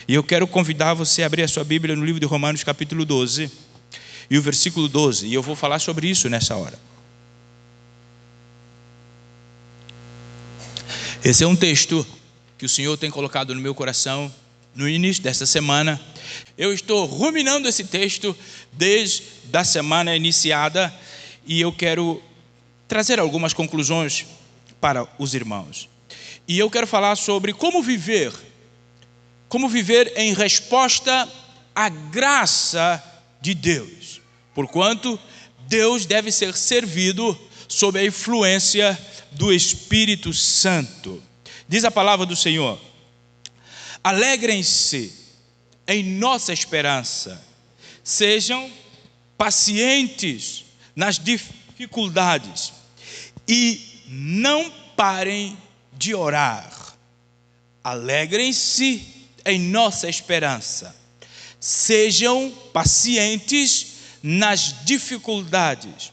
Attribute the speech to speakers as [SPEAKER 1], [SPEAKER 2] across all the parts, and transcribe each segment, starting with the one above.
[SPEAKER 1] E eu quero convidar você a abrir a sua Bíblia no livro de Romanos capítulo 12 e o versículo 12. E eu vou falar sobre isso nessa hora. Esse é um texto que o Senhor tem colocado no meu coração no início desta semana. Eu estou ruminando esse texto desde a semana iniciada e eu quero trazer algumas conclusões para os irmãos. E eu quero falar sobre como viver em resposta à graça de Deus. Porquanto Deus deve ser servido sob a influência do Espírito Santo. Diz a palavra do Senhor: alegrem-se em nossa esperança, sejam pacientes nas dificuldades e não parem de orar. Alegrem-se em nossa esperança, sejam pacientes nas dificuldades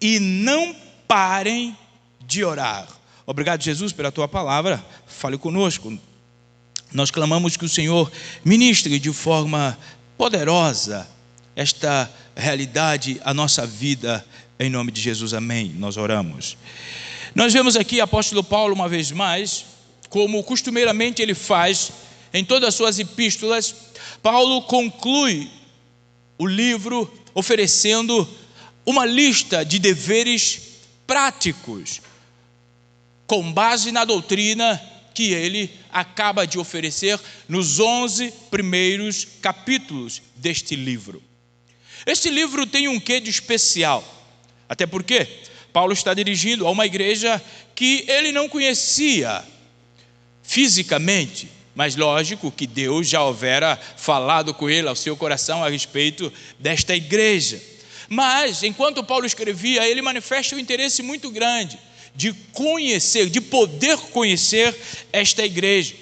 [SPEAKER 1] e não parem de orar. Obrigado, Jesus, pela tua palavra. Fale conosco. Nós clamamos que o Senhor ministre de forma poderosa esta realidade à nossa vida, em nome de Jesus, amém. Nós oramos. Nós vemos aqui o apóstolo Paulo, uma vez mais, como costumeiramente ele faz em todas as suas epístolas. Paulo conclui o livro oferecendo uma lista de deveres práticos, com base na doutrina que ele acaba de oferecer nos 11 primeiros capítulos deste livro. Este livro tem um quê de especial, até porque Paulo está dirigindo a uma igreja que ele não conhecia fisicamente, mas lógico que Deus já houvera falado com ele ao seu coração a respeito desta igreja. Mas, enquanto Paulo escrevia, ele manifesta um interesse muito grande de conhecer, de poder conhecer esta igreja.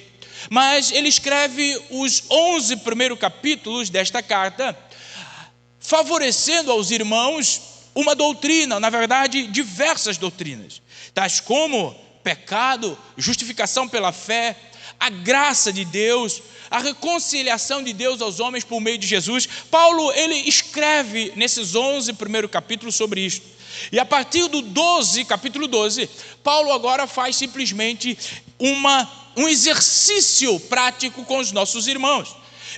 [SPEAKER 1] Mas ele escreve os 11 primeiros capítulos desta carta, favorecendo aos irmãos uma doutrina, na verdade, diversas doutrinas, tais como pecado, justificação pela fé, a graça de Deus, a reconciliação de Deus aos homens por meio de Jesus. Paulo, ele escreve nesses 11 primeiros capítulos sobre isto. E a partir do capítulo 12, Paulo agora faz simplesmente um exercício prático com os nossos irmãos.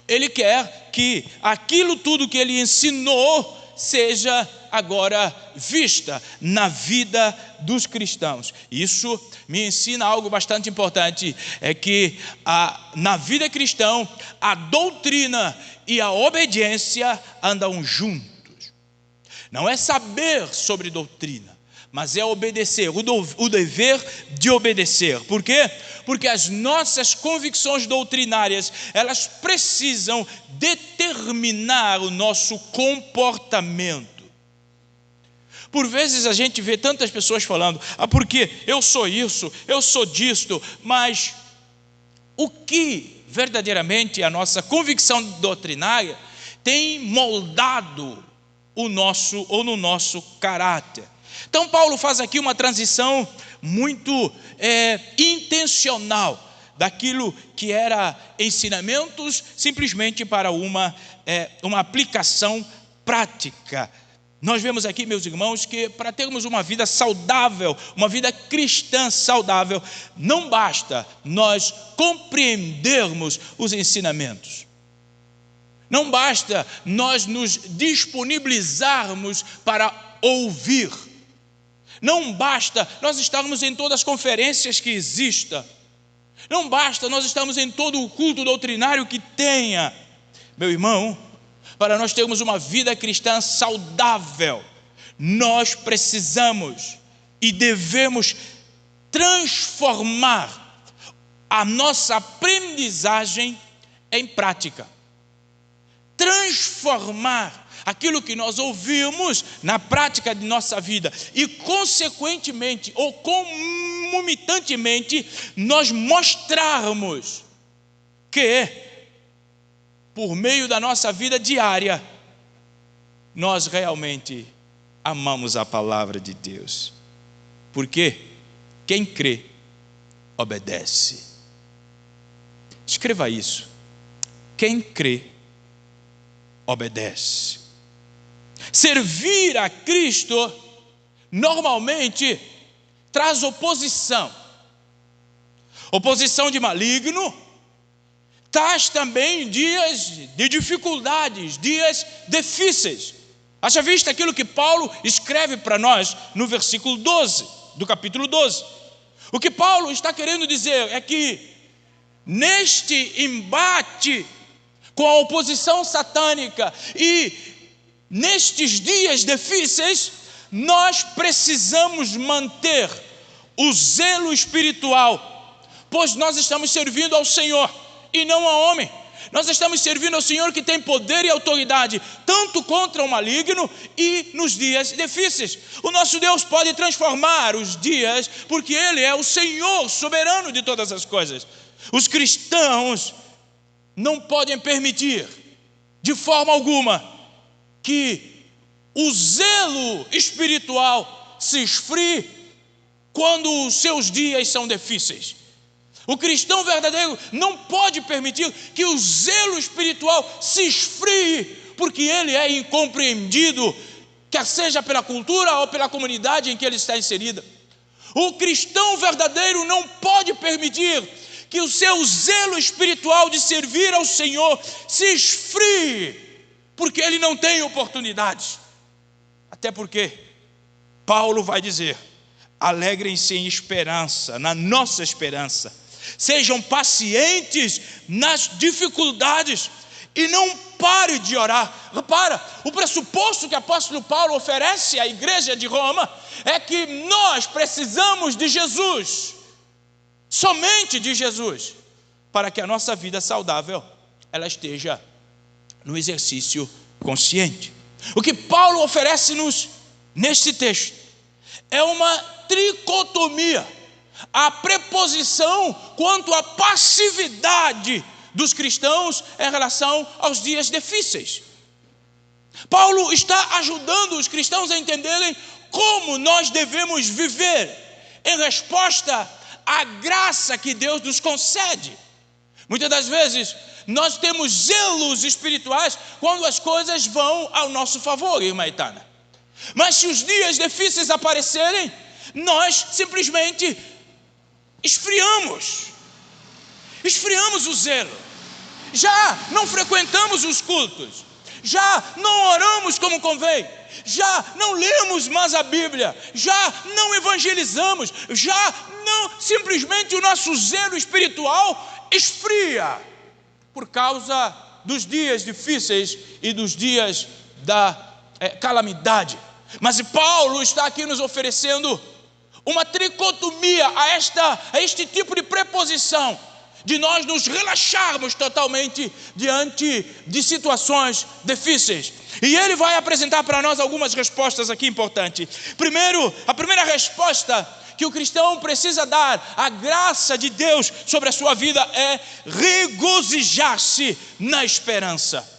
[SPEAKER 1] Ele quer que aquilo tudo que ele ensinou seja agora vista na vida dos cristãos. Isso me ensina algo bastante importante, é que na vida cristã, a doutrina e a obediência andam juntos. Não é saber sobre doutrina, mas é obedecer, o dever de obedecer. Por quê? Porque as nossas convicções doutrinárias, elas precisam determinar o nosso comportamento. Por vezes a gente vê tantas pessoas falando, porque eu sou isso, eu sou disto, mas o que verdadeiramente a nossa convicção doutrinária tem moldado no nosso caráter? Então Paulo faz aqui uma transição muito intencional daquilo que era ensinamentos simplesmente para uma aplicação prática. Nós vemos aqui, meus irmãos, que para termos uma vida saudável, uma vida cristã saudável, não basta nós compreendermos os ensinamentos. Não basta nós nos disponibilizarmos para ouvir. Não basta nós estarmos em todas as conferências que existam. Não basta nós estarmos em todo o culto doutrinário que tenha. Meu irmão, para nós termos uma vida cristã saudável, nós precisamos e devemos transformar a nossa aprendizagem em prática. Transformar aquilo que nós ouvimos na prática de nossa vida e, consequentemente ou concomitantemente, nós mostrarmos que, por meio da nossa vida diária, nós realmente amamos a palavra de Deus. Porque quem crê, obedece. Escreva isso. quem crê, obedece. Servir a Cristo normalmente traz oposição. Oposição de maligno, traz também dias de dificuldades, dias difíceis. Haja vista aquilo que Paulo escreve para nós no versículo 12, do capítulo 12. O que Paulo está querendo dizer é que neste embate com a oposição satânica e nestes dias difíceis, nós precisamos manter o zelo espiritual, pois nós estamos servindo ao Senhor e não ao homem. Nós estamos servindo ao Senhor que tem poder e autoridade, tanto contra o maligno e nos dias difíceis. O nosso Deus pode transformar os dias, porque Ele é o Senhor soberano de todas as coisas. Os cristãos não podem permitir, de forma alguma, que o zelo espiritual se esfrie quando os seus dias são difíceis. O cristão verdadeiro não pode permitir que o zelo espiritual se esfrie, porque ele é incompreendido, quer seja pela cultura ou pela comunidade em que ele está inserido. O cristão verdadeiro não pode permitir que o seu zelo espiritual de servir ao Senhor se esfrie, porque ele não tem oportunidades. Até porque Paulo vai dizer: alegrem-se em esperança, na nossa esperança. Sejam pacientes nas dificuldades e não pare de orar. Repara, o pressuposto que o apóstolo Paulo oferece à igreja de Roma é que nós precisamos de Jesus, somente de Jesus, para que a nossa vida saudável ela esteja no exercício consciente. O que Paulo oferece-nos neste texto é uma tricotomia, a preposição quanto à passividade dos cristãos em relação aos dias difíceis. Paulo está ajudando os cristãos a entenderem como nós devemos viver em resposta à graça que Deus nos concede. Muitas das vezes nós temos zelos espirituais quando as coisas vão ao nosso favor, irmã Itana. Mas se os dias difíceis aparecerem, nós simplesmente esfriamos o zelo, já não frequentamos os cultos, já não oramos como convém, já não lemos mais a Bíblia, já não evangelizamos, já não, simplesmente o nosso zelo espiritual esfria por causa dos dias difíceis e dos dias da calamidade. Mas Paulo está aqui nos oferecendo uma tricotomia a este tipo de preposição, de nós nos relaxarmos totalmente diante de situações difíceis. E ele vai apresentar para nós algumas respostas aqui importantes. Primeiro, a primeira resposta que o cristão precisa dar à graça de Deus sobre a sua vida é regozijar-se na esperança.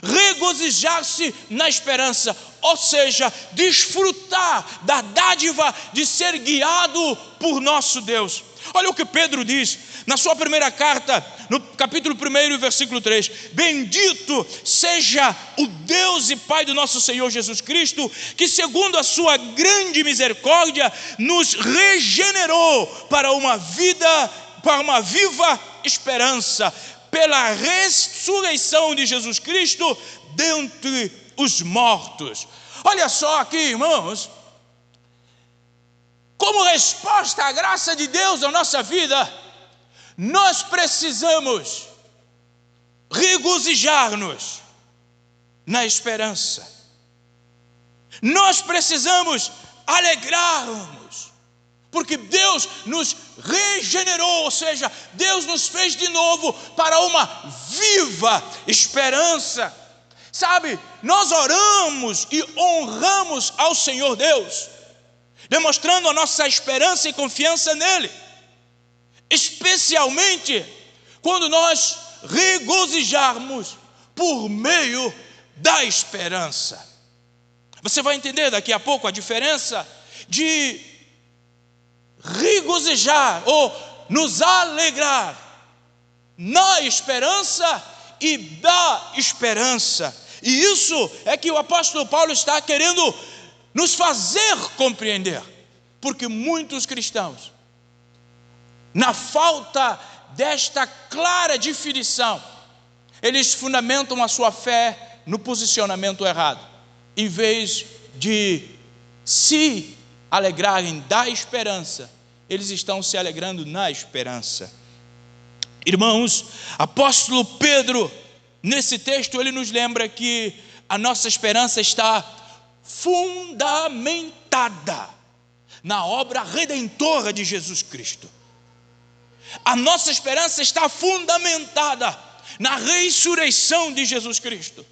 [SPEAKER 1] Regozijar-se na esperança, ou seja, desfrutar da dádiva de ser guiado por nosso Deus. Olha o que Pedro diz na sua primeira carta, no capítulo 1, versículo 3: bendito seja o Deus e Pai do nosso Senhor Jesus Cristo, que segundo a sua grande misericórdia nos regenerou para uma viva esperança, pela ressurreição de Jesus Cristo dentre os mortos. Olha só aqui, irmãos, como resposta à graça de Deus na nossa vida, nós precisamos regozijar-nos na esperança. Nós precisamos alegrar-nos, porque Deus nos regenerou, ou seja, Deus nos fez de novo para uma viva esperança. Sabe, nós oramos e honramos ao Senhor Deus, demonstrando a nossa esperança e confiança nele, especialmente quando nós regozijarmos por meio da esperança. Você vai entender daqui a pouco a diferença de regozijar ou nos alegrar na esperança e da esperança. E isso é que o apóstolo Paulo está querendo nos fazer compreender, porque muitos cristãos, na falta desta clara definição, eles fundamentam a sua fé no posicionamento errado, em vez de se alegrarem da esperança, eles estão se alegrando na esperança. Irmãos, apóstolo Pedro, nesse texto, ele nos lembra que a nossa esperança está fundamentada na obra redentora de Jesus Cristo. A nossa esperança está fundamentada na ressurreição de Jesus Cristo.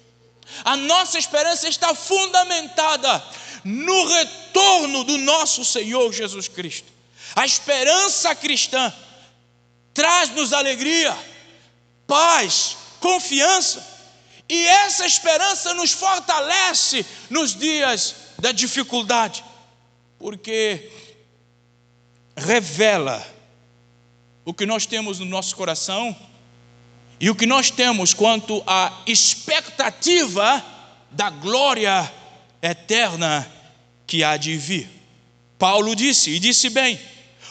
[SPEAKER 1] A nossa esperança está fundamentada no retorno do nosso Senhor Jesus Cristo. A esperança cristã traz-nos alegria, paz, confiança, e essa esperança nos fortalece nos dias da dificuldade, porque revela o que nós temos no nosso coração e o que nós temos quanto à expectativa da glória eterna que há de vir. Paulo disse, e disse bem: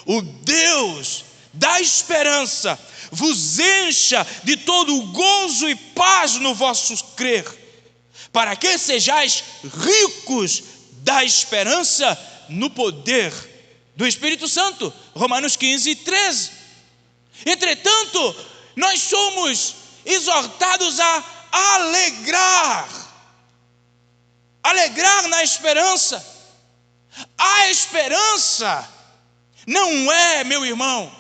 [SPEAKER 1] o Deus da esperança vos encha de todo o gozo e paz no vosso crer, para que sejais ricos da esperança no poder do Espírito Santo. Romanos 15, 13. Entretanto, nós somos exortados a alegrar na esperança. A esperança não é, meu irmão,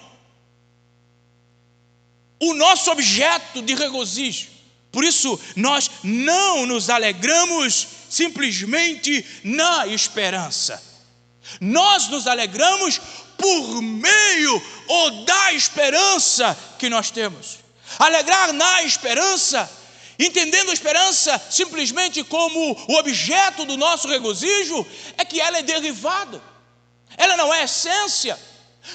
[SPEAKER 1] o nosso objeto de regozijo. Por isso, nós não nos alegramos simplesmente na esperança. Nós nos alegramos por meio da esperança que nós temos. Alegrar na esperança, entendendo a esperança simplesmente como o objeto do nosso regozijo, é que ela é derivado. Ela não é essência.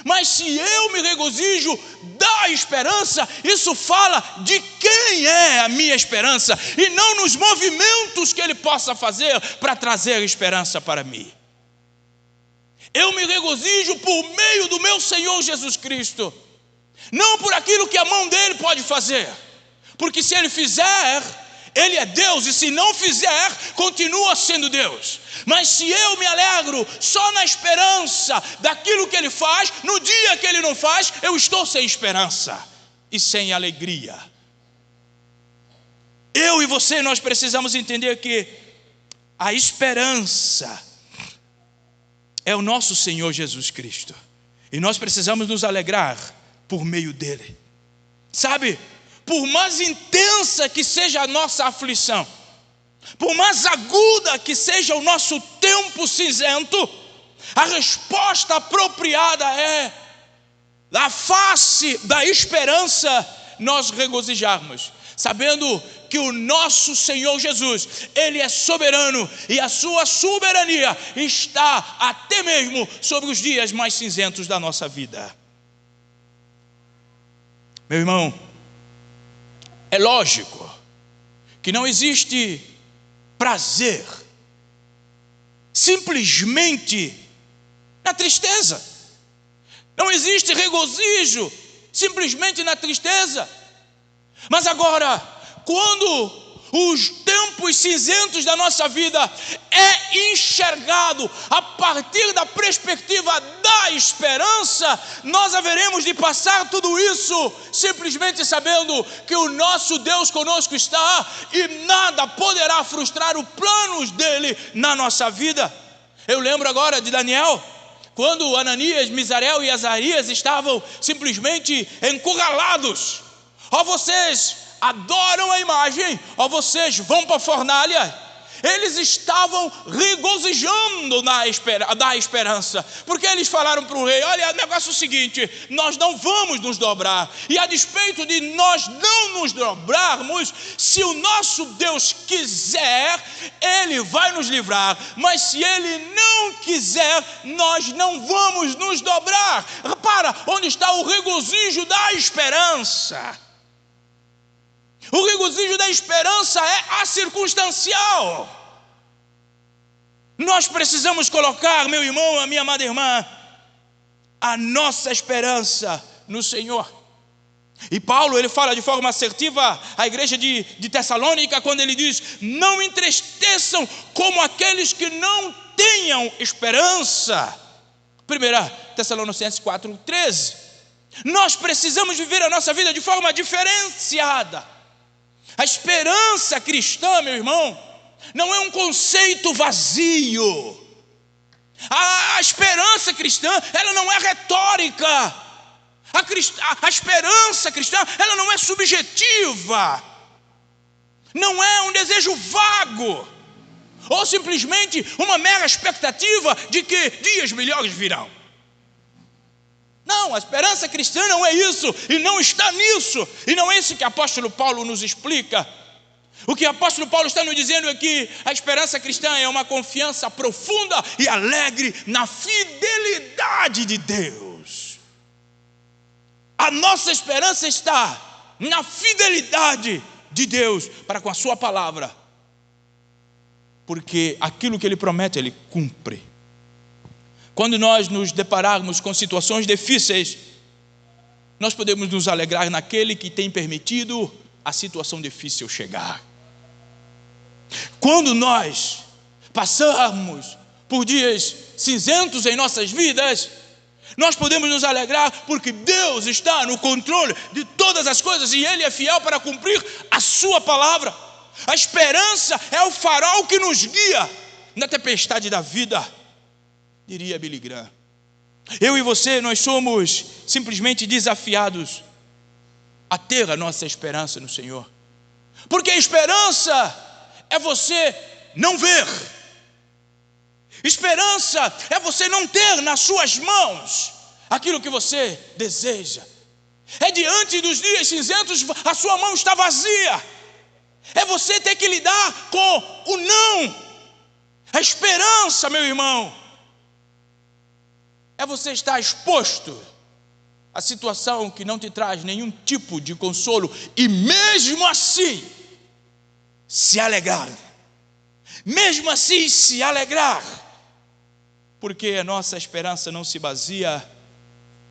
[SPEAKER 1] Mas se eu me regozijo da esperança, isso fala de quem é a minha esperança, e não nos movimentos que Ele possa fazer para trazer esperança para mim. Eu me regozijo por meio do meu Senhor Jesus Cristo, não por aquilo que a mão dEle pode fazer, porque se Ele fizer, Ele é Deus, e se não fizer, continua sendo Deus. Mas se eu me alegro só na esperança daquilo que Ele faz, no dia que Ele não faz, eu estou sem esperança e sem alegria. Eu e você, nós precisamos entender que a esperança é o nosso Senhor Jesus Cristo, e nós precisamos nos alegrar por meio dEle. Sabe, por mais intensa que seja a nossa aflição, por mais aguda que seja o nosso tempo cinzento, a resposta apropriada é, da face da esperança, nós regozijarmos, sabendo que o nosso Senhor Jesus, Ele é soberano, e a sua soberania está até mesmo sobre os dias mais cinzentos da nossa vida. Meu irmão, é lógico que não existe prazer simplesmente na tristeza. Não existe regozijo simplesmente na tristeza. Mas agora, quando os tempos cinzentos da nossa vida é enxergado a partir da perspectiva da esperança, nós haveremos de passar tudo isso simplesmente sabendo que o nosso Deus conosco está, e nada poderá frustrar os planos dele na nossa vida. Eu lembro agora de Daniel, quando Ananias, Misael e Azarias estavam simplesmente encurralados. Vocês adoram a imagem, vocês vão para a fornalha. Eles estavam regozijando da esperança, porque eles falaram para o rei: olha, o negócio é o seguinte, nós não vamos nos dobrar, e a despeito de nós não nos dobrarmos, se o nosso Deus quiser, Ele vai nos livrar, mas se Ele não quiser, nós não vamos nos dobrar. Repara, onde está o regozijo da esperança? regozijo da esperança é acircunstancial. Nós precisamos colocar, meu irmão, a minha amada irmã, a nossa esperança no Senhor. E Paulo, ele fala de forma assertiva à igreja de Tessalônica, quando ele diz: não entristeçam como aqueles que não tenham esperança. 1 Tessalonicenses 4:13. Nós precisamos viver a nossa vida de forma diferenciada. A esperança cristã, meu irmão, não é um conceito vazio. A esperança cristã, ela não é retórica. A esperança cristã, ela não é subjetiva. Não é um desejo vago, ou simplesmente uma mera expectativa de que dias melhores virão. Não, a esperança cristã não é isso, e não está nisso, e não é isso que o apóstolo Paulo nos explica. O que o apóstolo Paulo está nos dizendo é que a esperança cristã é uma confiança profunda e alegre na fidelidade de Deus. A nossa esperança está na fidelidade de Deus para com a sua palavra, porque aquilo que Ele promete, Ele cumpre. Quando nós nos depararmos com situações difíceis, nós podemos nos alegrar naquele que tem permitido a situação difícil chegar. Quando nós passarmos por dias cinzentos em nossas vidas, nós podemos nos alegrar porque Deus está no controle de todas as coisas e Ele é fiel para cumprir a sua palavra. A esperança é o farol que nos guia na tempestade da vida, diria Billy Graham. Eu e você, nós somos simplesmente desafiados a ter a nossa esperança no Senhor, porque a esperança é você não ver. Esperança é você não ter nas suas mãos aquilo que você deseja. É diante dos dias cinzentos, a sua mão está vazia. É você ter que lidar com o não. A esperança, meu irmão, é você estar exposto à situação que não te traz nenhum tipo de consolo, e mesmo assim se alegrar. Mesmo assim se alegrar. Porque a nossa esperança não se baseia,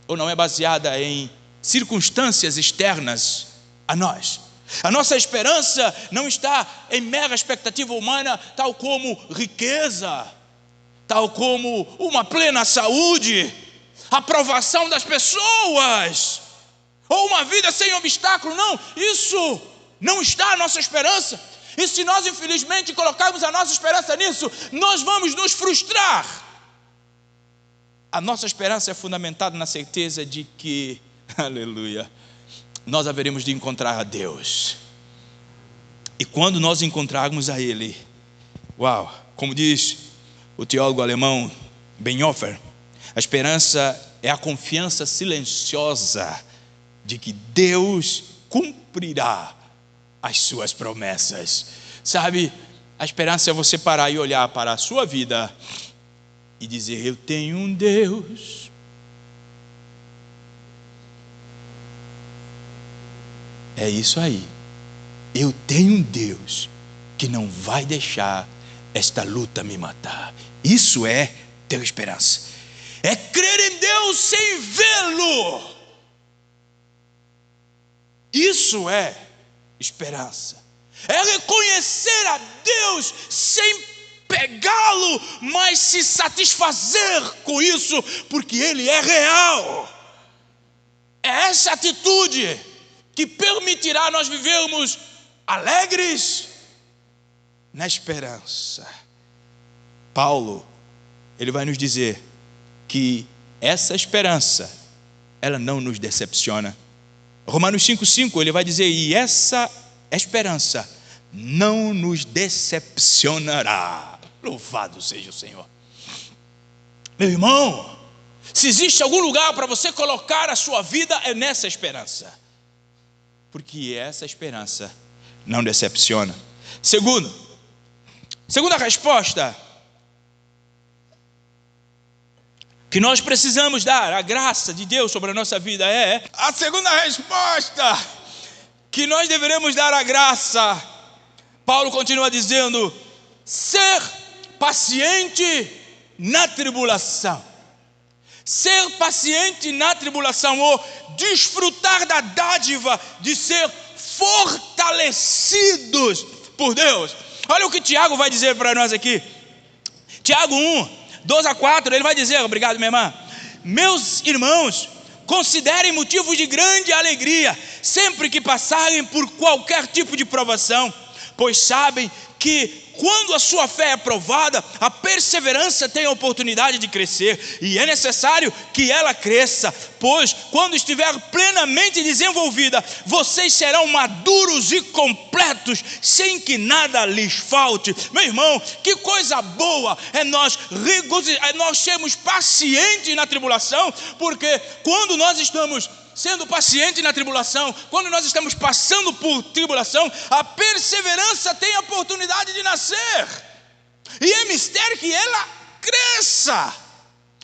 [SPEAKER 1] ou não é baseada em circunstâncias externas a nós. A nossa esperança não está em mera expectativa humana, tal como riqueza, tal como uma plena saúde, aprovação das pessoas, ou uma vida sem obstáculo. Não, isso não está a nossa esperança. E se nós infelizmente colocarmos a nossa esperança nisso, nós vamos nos frustrar. A nossa esperança é fundamentada na certeza de que, aleluia, nós haveremos de encontrar a Deus. E quando nós encontrarmos a Ele, uau, como diz o teólogo alemão Bonhoeffer, a esperança é a confiança silenciosa de que Deus cumprirá as suas promessas. Sabe, a esperança é você parar e olhar para a sua vida e dizer: eu tenho um Deus é isso aí, eu tenho um Deus que não vai deixar esta luta me matar. Isso é ter esperança, é crer em Deus sem vê-lo. Isso é esperança, é reconhecer a Deus sem pegá-lo, mas se satisfazer com isso, porque Ele é real. É essa atitude que permitirá nós vivermos alegres na esperança. Paulo, ele vai nos dizer que essa esperança, ela não nos decepciona. Romanos 5,5, ele vai dizer: e essa esperança não nos decepcionará. Louvado seja o Senhor. Meu irmão, se existe algum lugar para você colocar a sua vida, é nessa esperança, porque essa esperança não decepciona. Segunda resposta que nós precisamos dar, a graça de Deus sobre a nossa vida, é a segunda resposta que nós deveremos dar a graça. Paulo continua dizendo: ser paciente na tribulação. Ser paciente na tribulação, ou desfrutar da dádiva de ser fortalecidos por Deus. Olha o que Tiago vai dizer para nós aqui. Tiago 1:2-4, ele vai dizer, obrigado minha irmã: meus irmãos, considerem motivos de grande alegria sempre que passarem por qualquer tipo de provação, pois sabem que quando a sua fé é provada, a perseverança tem a oportunidade de crescer, e é necessário que ela cresça, pois quando estiver plenamente desenvolvida, vocês serão maduros e completos, sem que nada lhes falte. Meu irmão, que coisa boa é nós sermos pacientes na tribulação, porque quando nós estamos sendo paciente na tribulação, quando nós estamos passando por tribulação, a perseverança tem a oportunidade de nascer, e é mistério que ela cresça.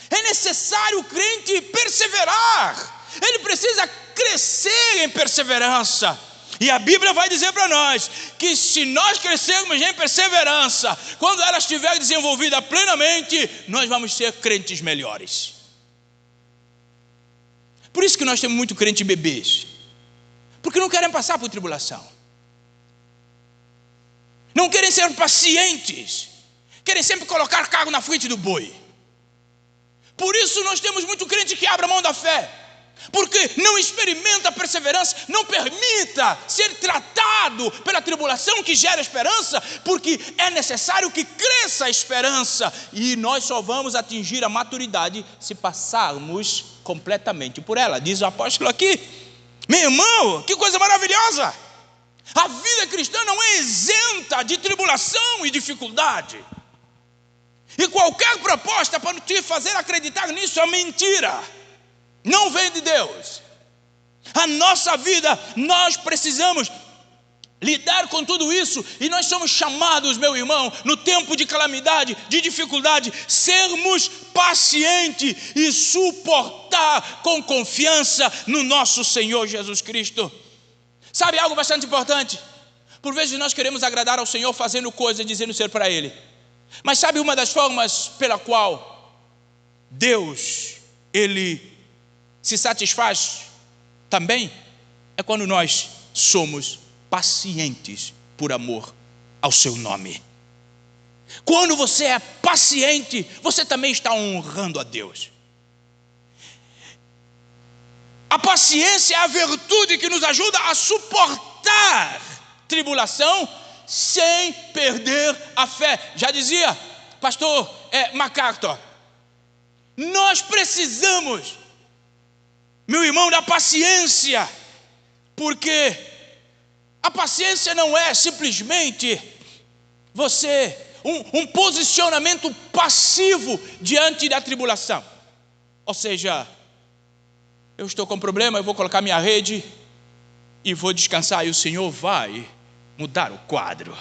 [SPEAKER 1] É necessário o crente perseverar, ele precisa crescer em perseverança, e a Bíblia vai dizer para nós que se nós crescermos em perseverança, quando ela estiver desenvolvida plenamente, nós vamos ser crentes melhores. Por isso que nós temos muito crente bebês, porque não querem passar por tribulação, não querem ser pacientes, querem sempre colocar carro na frente do boi. Por isso nós temos muito crente que abre a mão da fé, porque não experimenta a perseverança, não permita ser tratado pela tribulação que gera esperança, porque é necessário que cresça a esperança, e nós só vamos atingir a maturidade se passarmos completamente por ela. Diz o apóstolo aqui. Meu irmão, que coisa maravilhosa! A vida cristã não é isenta de tribulação e dificuldade, e qualquer proposta para te fazer acreditar nisso é mentira, não vem de Deus. A nossa vida, nós precisamos lidar com tudo isso, e nós somos chamados, meu irmão, no tempo de calamidade, de dificuldade, sermos pacientes e suportar com confiança no nosso Senhor Jesus Cristo. Sabe algo bastante importante? Por vezes nós queremos agradar ao Senhor fazendo coisas, dizendo ser para Ele, mas sabe uma das formas pela qual Deus, Ele se satisfaz também? É quando nós somos pacientes por amor ao seu nome. Quando você é paciente, você também está honrando a Deus. A paciência é a virtude que nos ajuda a suportar tribulação sem perder a fé. Já dizia pastor MacArthur, nós precisamos, meu irmão, da paciência, porque a paciência não é simplesmente um posicionamento passivo diante da tribulação. Ou seja, eu estou com problema, eu vou colocar minha rede e vou descansar, e o Senhor vai mudar o quadro.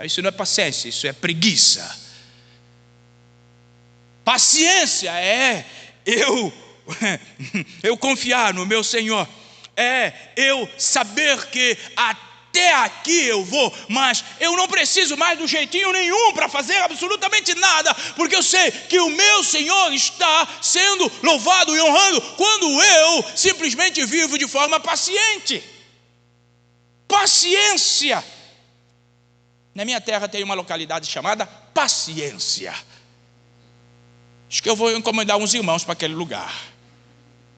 [SPEAKER 1] Isso não é paciência, isso é preguiça. Paciência é eu confiar no meu Senhor, é eu saber que até aqui eu vou, mas eu não preciso mais do jeitinho nenhum para fazer absolutamente nada, porque eu sei que o meu Senhor está sendo louvado e honrado quando eu simplesmente vivo de forma paciente. Paciência. Na minha terra tem uma localidade chamada Paciência. Acho que eu vou encomendar uns irmãos para aquele lugar,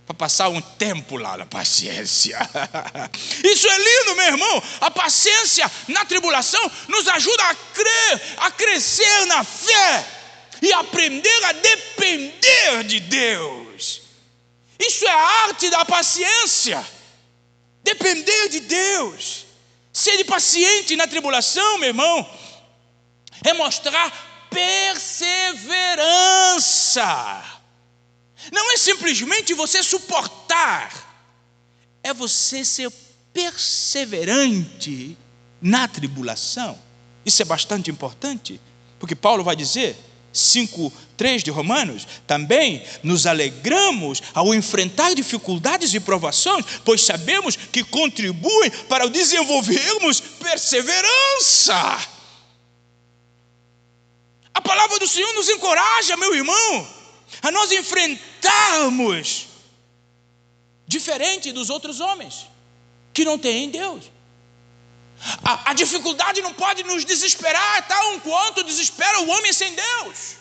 [SPEAKER 1] para passar um tempo lá na paciência. Isso é lindo, meu irmão. A paciência na tribulação nos ajuda a crescer na fé e aprender a depender de Deus. Isso é a arte da paciência, depender de Deus. Ser paciente na tribulação, meu irmão, é mostrar perseverança. Não é simplesmente você suportar, é você ser perseverante na tribulação. Isso é bastante importante, porque Paulo vai dizer 5:3 de Romanos, também nos alegramos ao enfrentar dificuldades e provações, pois sabemos que contribuem para desenvolvermos perseverança. A palavra do Senhor nos encoraja, meu irmão, a nós enfrentarmos diferente dos outros homens que não têm Deus. A dificuldade não pode nos desesperar, tal quanto desespera o homem sem Deus.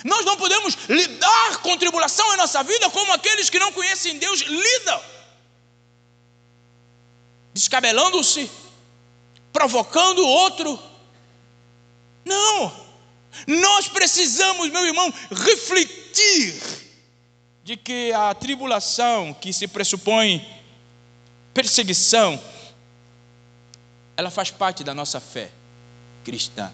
[SPEAKER 1] Nós não podemos lidar com tribulação em nossa vida como aqueles que não conhecem Deus lidam, descabelando-se, provocando o outro. Não, nós precisamos, meu irmão, refletir de que a tribulação que se pressupõe perseguição, ela faz parte da nossa fé cristã.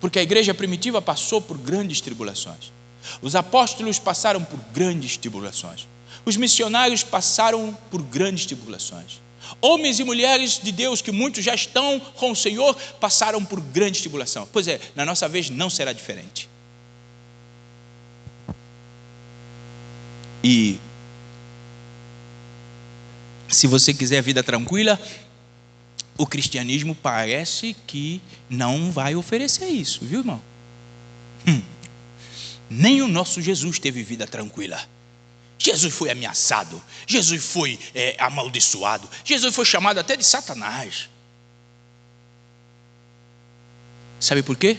[SPEAKER 1] Porque a igreja primitiva passou por grandes tribulações. Os apóstolos passaram por grandes tribulações. Os missionários passaram por grandes tribulações. Homens e mulheres de Deus, que muitos já estão com o Senhor, passaram por grande tribulação. Pois é, na nossa vez não será diferente. E se você quiser vida tranquila, o cristianismo parece que não vai oferecer isso, viu, irmão? Nem o nosso Jesus teve vida tranquila. Jesus foi ameaçado, Jesus foi amaldiçoado, Jesus foi chamado até de Satanás. Sabe por quê?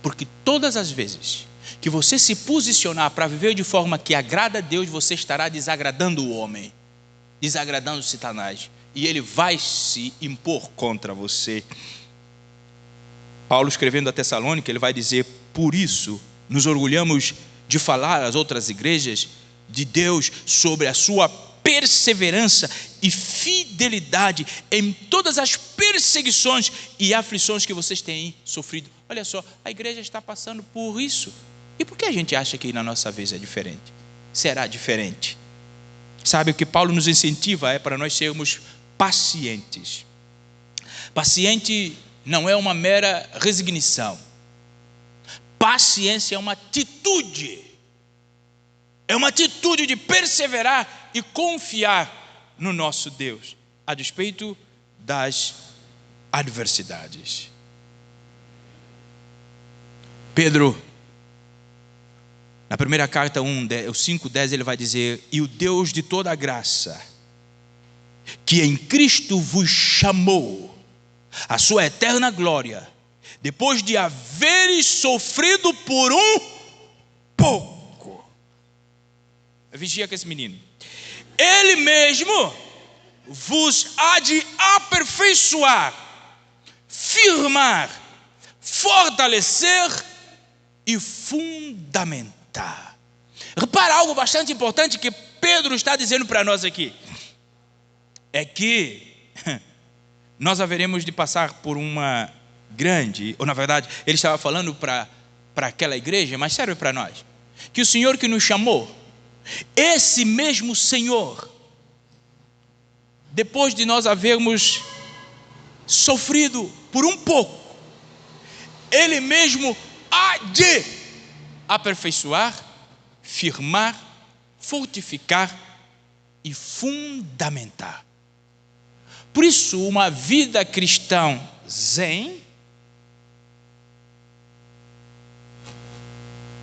[SPEAKER 1] Porque todas as vezes que você se posicionar para viver de forma que agrada a Deus, você estará desagradando o homem, desagradando Satanás, e ele vai se impor contra você. Paulo, escrevendo a Tessalônica, ele vai dizer: por isso nos orgulhamos de falar às outras igrejas de Deus sobre a sua perseverança e fidelidade em todas as perseguições e aflições que vocês têm sofrido. Olha só, a igreja está passando por isso. E por que a gente acha que na nossa vez é diferente? Será diferente? Sabe, o que Paulo nos incentiva é para nós sermos pacientes. Paciente não é uma mera resignação. Paciência é uma atitude. É uma atitude de perseverar e confiar no nosso Deus, a despeito das adversidades. Pedro, na primeira carta 5:10, ele vai dizer: e o Deus de toda a graça, que em Cristo vos chamou a sua eterna glória, depois de haveres sofrido por um pouco. Vigia com esse menino. Ele mesmo vos há de aperfeiçoar, firmar, fortalecer e fundamentar. Repara algo bastante importante que Pedro está dizendo para nós aqui. É que nós haveremos de passar por uma grande, ou na verdade, ele estava falando para aquela igreja, mas serve para nós, que o Senhor que nos chamou, esse mesmo Senhor, depois de nós havermos sofrido por um pouco, Ele mesmo há de aperfeiçoar, firmar, fortificar e fundamentar. Por isso, uma vida cristã zen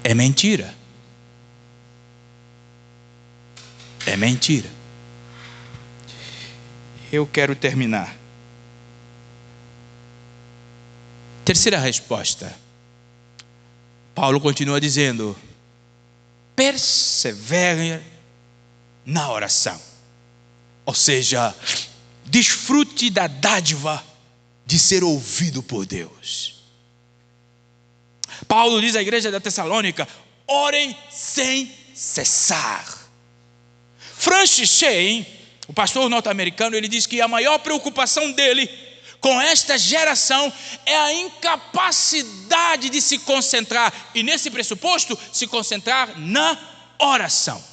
[SPEAKER 1] é mentira. É mentira. Eu quero terminar. Terceira resposta. Paulo continua dizendo: persevere na oração. Ou seja, desfrute da dádiva de ser ouvido por Deus. Paulo diz à igreja da Tessalônica: orem sem cessar. Francis Schaeffer, o pastor norte-americano, ele diz que a maior preocupação dele com esta geração é a incapacidade de se concentrar, e nesse pressuposto, se concentrar na oração.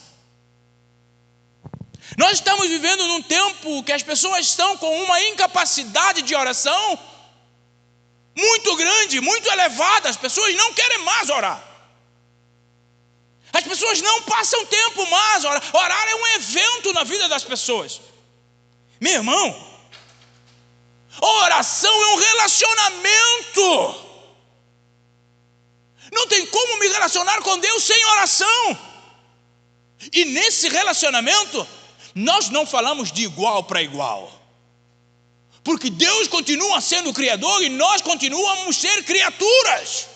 [SPEAKER 1] Nós estamos vivendo num tempo que as pessoas estão com uma incapacidade de oração muito grande, muito elevada. As pessoas não querem mais orar. As pessoas não passam tempo mais. Orar é um evento na vida das pessoas. Meu irmão, oração é um relacionamento. Não tem como me relacionar com Deus sem oração. E nesse relacionamento, nós não falamos de igual para igual. Porque Deus continua sendo o Criador e nós continuamos a ser criaturas.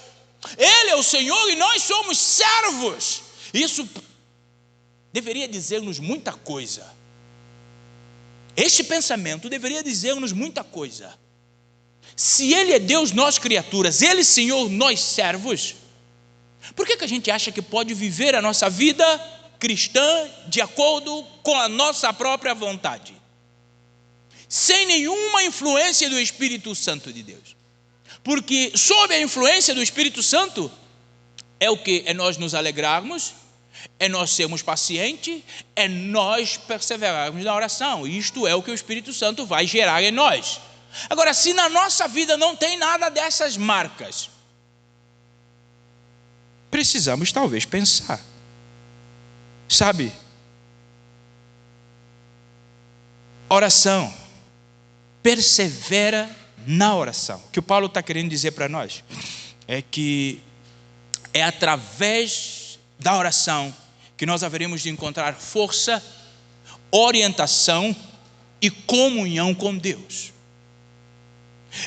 [SPEAKER 1] Ele é o Senhor e nós somos servos. Isso deveria dizer-nos muita coisa. Este pensamento deveria dizer-nos muita coisa. Se Ele é Deus, nós criaturas, Ele Senhor, nós servos, por que a gente acha que pode viver a nossa vida cristã de acordo com a nossa própria vontade, sem nenhuma influência do Espírito Santo de Deus? Porque sob a influência do Espírito Santo é o que? É nós nos alegrarmos, é nós sermos pacientes, é nós perseverarmos na oração. Isto é o que o Espírito Santo vai gerar em nós. Agora, se na nossa vida não tem nada dessas marcas, precisamos talvez pensar. Sabe? Oração. Persevera na oração. O que o Paulo está querendo dizer para nós é que é através da oração que nós haveremos de encontrar força, orientação e comunhão com Deus.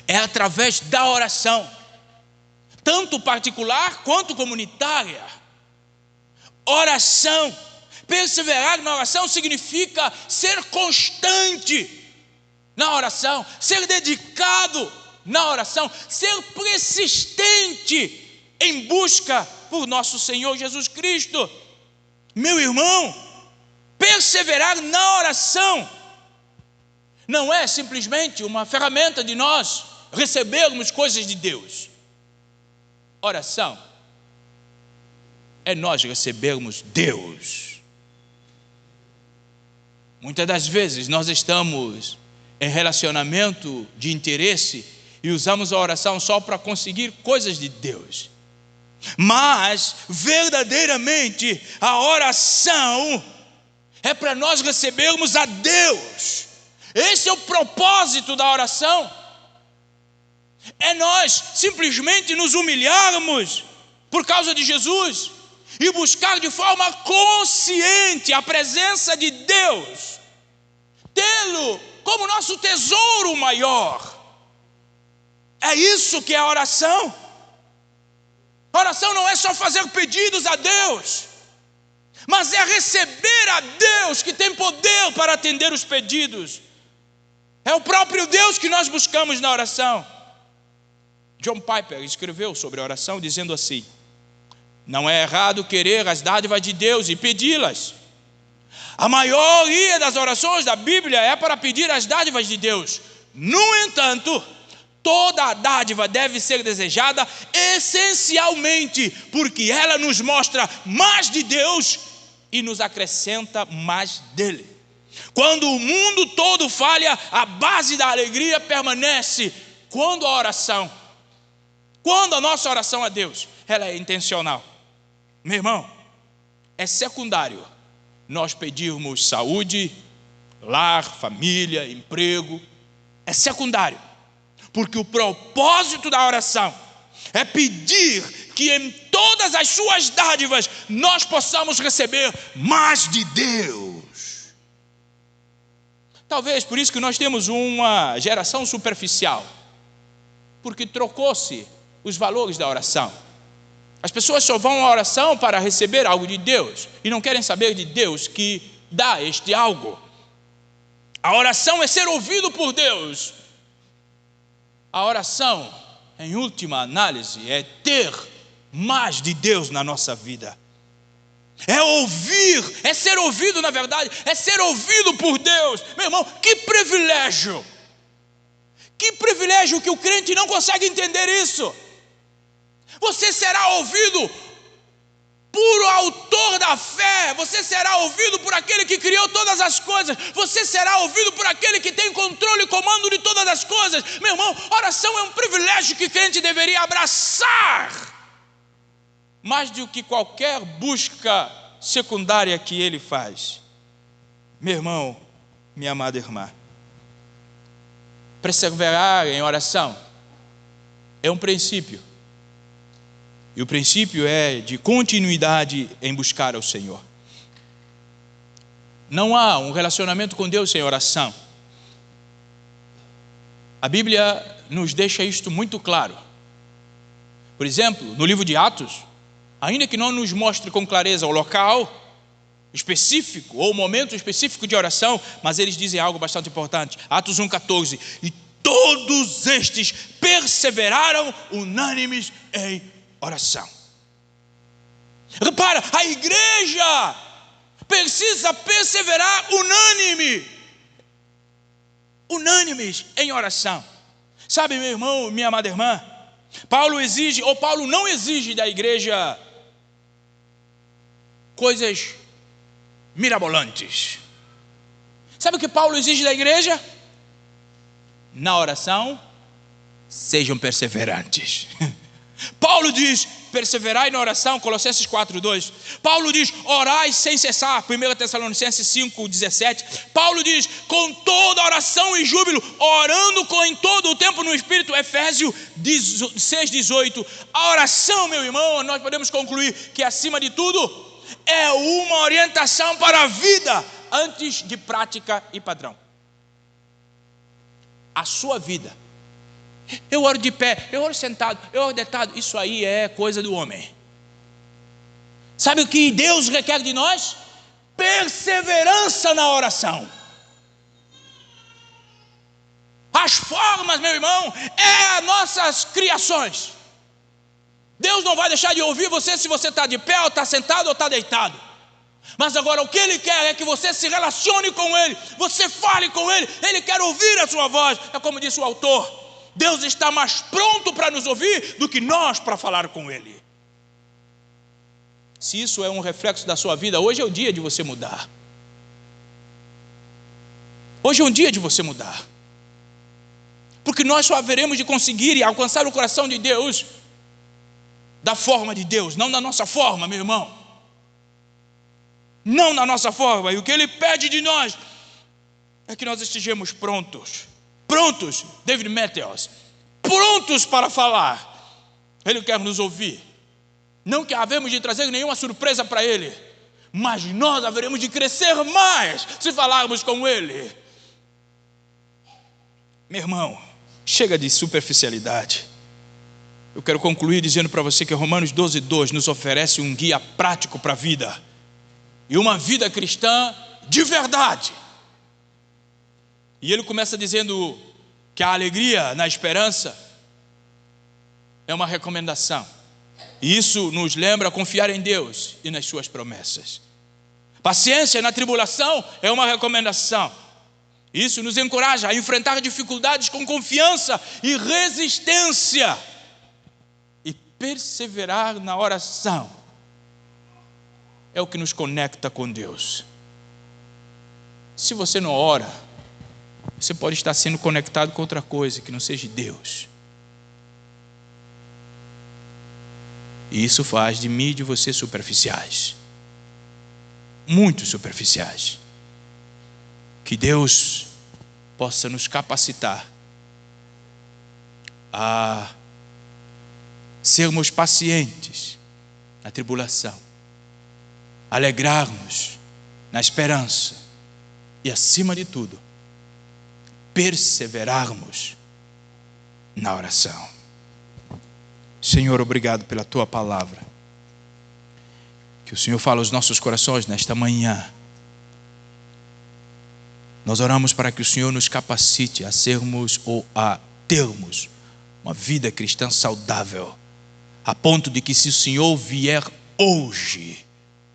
[SPEAKER 1] É através da oração, tanto particular quanto comunitária. Oração, perseverar na oração significa ser constante na oração, ser dedicado na oração, ser persistente em busca por nosso Senhor Jesus Cristo. Meu irmão, perseverar na oração não é simplesmente uma ferramenta de nós recebermos coisas de Deus. Oração é nós recebermos Deus. Muitas das vezes nós estamos em relacionamento de interesse e usamos a oração só para conseguir coisas de Deus. Mas, verdadeiramente, a oração é para nós recebermos a Deus. Esse é o propósito da oração. É nós simplesmente nos humilharmos por causa de Jesus e buscar de forma consciente a presença de Deus, tê-lo como nosso tesouro maior. É isso que é a oração. A oração não é só fazer pedidos a Deus, mas é receber a Deus que tem poder para atender os pedidos. É o próprio Deus que nós buscamos na oração. John Piper escreveu sobre a oração dizendo assim: não é errado querer as dádivas de Deus e pedi-las. A maioria das orações da Bíblia é para pedir as dádivas de Deus. No entanto, toda a dádiva deve ser desejada essencialmente porque ela nos mostra mais de Deus e nos acrescenta mais dele. Quando o mundo todo falha, a base da alegria permanece. Quando a nossa oração a Deus, ela é intencional. Meu irmão, é secundário nós pedirmos saúde, lar, família, emprego. É secundário, porque o propósito da oração é pedir que em todas as suas dádivas nós possamos receber mais de Deus. Talvez por isso que nós temos uma geração superficial, porque trocou-se os valores da oração. As pessoas só vão à oração para receber algo de Deus e não querem saber de Deus que dá este algo. A oração é ser ouvido por Deus. A oração, em última análise, é ter mais de Deus na nossa vida. É ouvir, é ser ouvido, na verdade, é ser ouvido por Deus. Meu irmão, que privilégio! Que privilégio que o crente não consegue entender isso. Você será ouvido por o autor da fé. Você será ouvido por aquele que criou todas as coisas. Você será ouvido por aquele que tem controle e comando de todas as coisas. Meu irmão, oração é um privilégio que o crente deveria abraçar, mais do que qualquer busca secundária que ele faz. Meu irmão, minha amada irmã, perseverar em oração é um princípio. E o princípio é de continuidade em buscar ao Senhor. Não há um relacionamento com Deus sem oração. A Bíblia nos deixa isto muito claro. Por exemplo, no livro de Atos, ainda que não nos mostre com clareza o local específico ou o momento específico de oração, mas eles dizem algo bastante importante. Atos 1,14: e todos estes perseveraram unânimes em oração. Repara, a igreja precisa perseverar unânimes em oração. Sabe, meu irmão, minha amada irmã, Paulo não exige da igreja coisas mirabolantes. Sabe o que Paulo exige da igreja? Na oração, sejam perseverantes. Paulo diz, perseverai na oração, Colossenses 4:2. Paulo diz, orai sem cessar, 1 Tessalonicenses 5:17. Paulo diz, com toda oração e júbilo, orando em todo o tempo no Espírito, Efésios 6:18. A oração, meu irmão, nós podemos concluir que acima de tudo, é uma orientação para a vida, antes de prática e padrão. A sua vida. Eu oro de pé, eu oro sentado, eu oro deitado. Isso aí é coisa do homem. Sabe o que Deus requer de nós? Perseverança na oração. As formas, meu irmão, é as nossas criações. Deus não vai deixar de ouvir você se você está de pé, ou está sentado, ou está deitado. Mas agora o que Ele quer é que você se relacione com Ele, você fale com Ele. Ele quer ouvir a sua voz. É como disse o autor, Deus está mais pronto para nos ouvir do que nós para falar com Ele. Se isso é um reflexo da sua vida, hoje é o dia de você mudar. Hoje é um dia de você mudar. Porque nós só haveremos de conseguir e alcançar o coração de Deus da forma de Deus, não da nossa forma, meu irmão. Não na nossa forma. E o que Ele pede de nós é que nós estejamos prontos, David Matthews, prontos para falar. Ele quer nos ouvir. Não que havemos de trazer nenhuma surpresa para Ele, mas nós haveremos de crescer mais se falarmos com Ele. Meu irmão, chega de superficialidade. Eu quero concluir dizendo para você que Romanos 12:2 nos oferece um guia prático para a vida, e uma vida cristã de verdade. E ele começa dizendo que a alegria na esperança é uma recomendação. E isso nos lembra a confiar em Deus e nas suas promessas. Paciência na tribulação é uma recomendação. Isso nos encoraja a enfrentar dificuldades com confiança e resistência. E perseverar na oração é o que nos conecta com Deus. Se você não ora, você pode estar sendo conectado com outra coisa que não seja Deus. E isso faz de mim e de você superficiais. Muito superficiais. Que Deus possa nos capacitar a sermos pacientes na tribulação, alegrar-nos na esperança e, acima de tudo, perseverarmos na oração. Senhor, obrigado pela Tua palavra. Que o Senhor fale aos nossos corações nesta manhã. Nós oramos para que o Senhor nos capacite a sermos ou a termos uma vida cristã saudável, a ponto de que, se o Senhor vier hoje,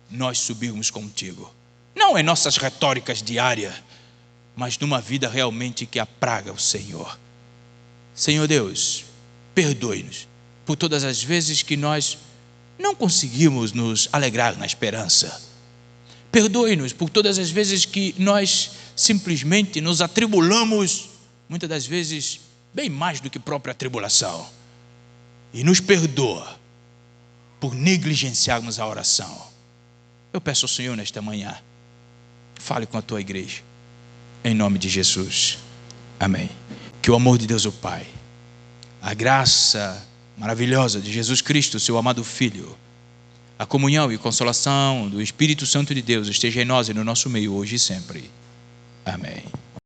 [SPEAKER 1] nós subirmos contigo. Não em nossas retóricas diárias, mas numa vida realmente que apraga o Senhor. Senhor Deus, perdoe-nos por todas as vezes que nós não conseguimos nos alegrar na esperança. Perdoe-nos por todas as vezes que nós simplesmente nos atribulamos, muitas das vezes bem mais do que própria tribulação. E nos perdoa por negligenciarmos a oração. Eu peço ao Senhor nesta manhã, fale com a tua igreja, em nome de Jesus. Amém. Que o amor de Deus o Pai, a graça maravilhosa de Jesus Cristo, seu amado Filho, a comunhão e consolação do Espírito Santo de Deus esteja em nós e no nosso meio hoje e sempre. Amém.